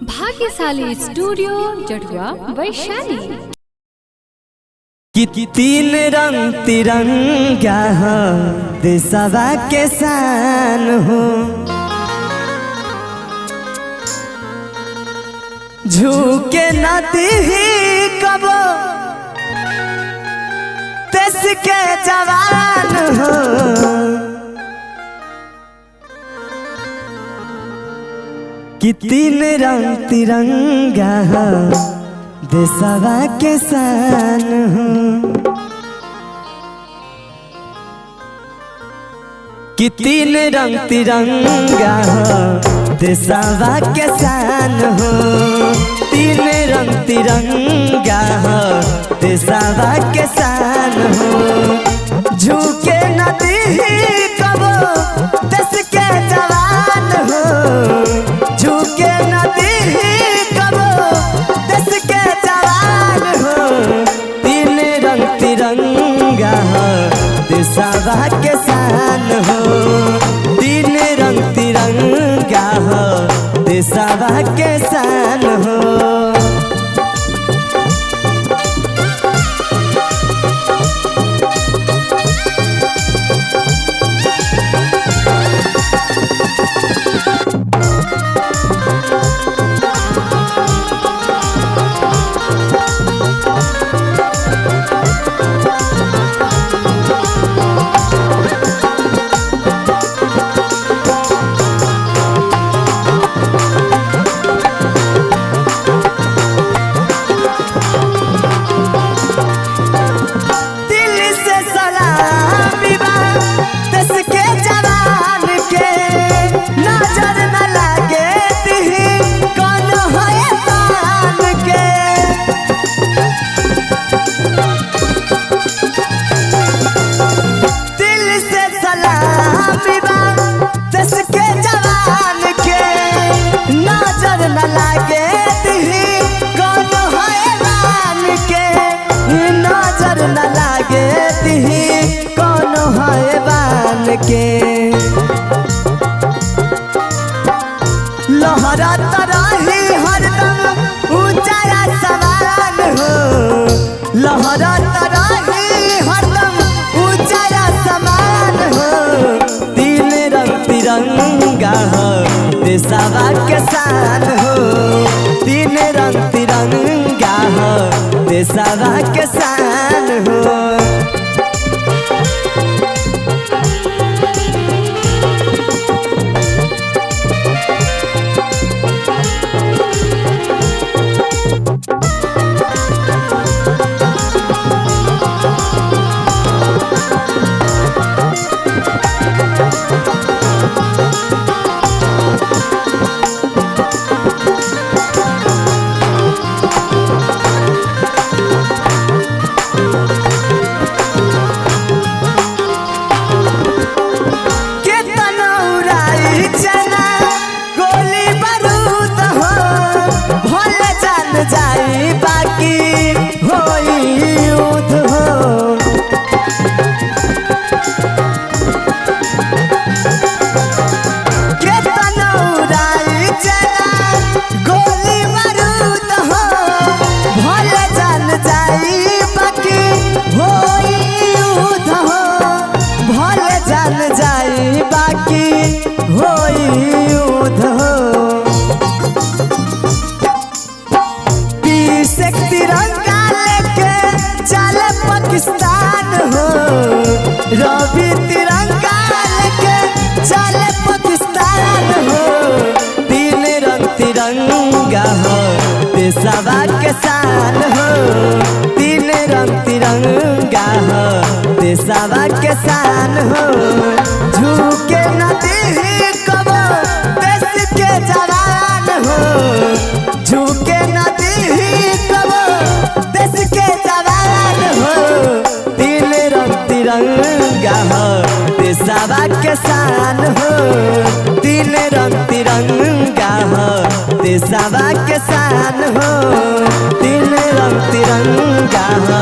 भाग्यशाली स्टूडियो जटुआ वैशाली। कि तीन रंग तिरंगा हो देशवा के शान हो, झुके नदी कबो देश के जवान हो। कि तीन रंग तिरंगा हो देशवा के शान हो। कि तीन रंग तिरंगा हो देशवा के शान हो। तीन रंग तिरंगा हो देशवा के शान हो। झुके नदी कबो देश के जवान हो, झुके नदी कबो देश के जवान हो। तीन रंग तिरंगा हो देशवा के शान हो। तीन रंग तिरंगा हो देशवा के शान हो। लहराता रही हरदम ऊंचा आसमान हो, लहराता रही हरदम ऊंचा आसमान हो। तीन रंग तिरंगा हो देशवा के शान हो। तीन रंग तिरंगा हो देशवा के शान हो। जाई बाकी होई युद्ध हो, केतना उड़ाई चला गोली बारूद हो। भले जान जाई बाकी होई युद्ध हो, भले जान जाई बाकी होई युद्ध हो। तिरंगा लेके चले पाकिस्तान हो, रवि तिरंगा लेके चले पाकिस्तान हो। तीन रंग तिरंगा हो देशवा के शान हो। तीन रंग तिरंगा हो देशवा के शान हो। झुके नदी कबो देश के जवान हो, झुके नदी देश के जवान हो। तीन रंग तिरंगा हो देशवा के शान हो। तीन रंग तिरंगा हो देशवा के शान हो। तीन रंग तिरंगा हो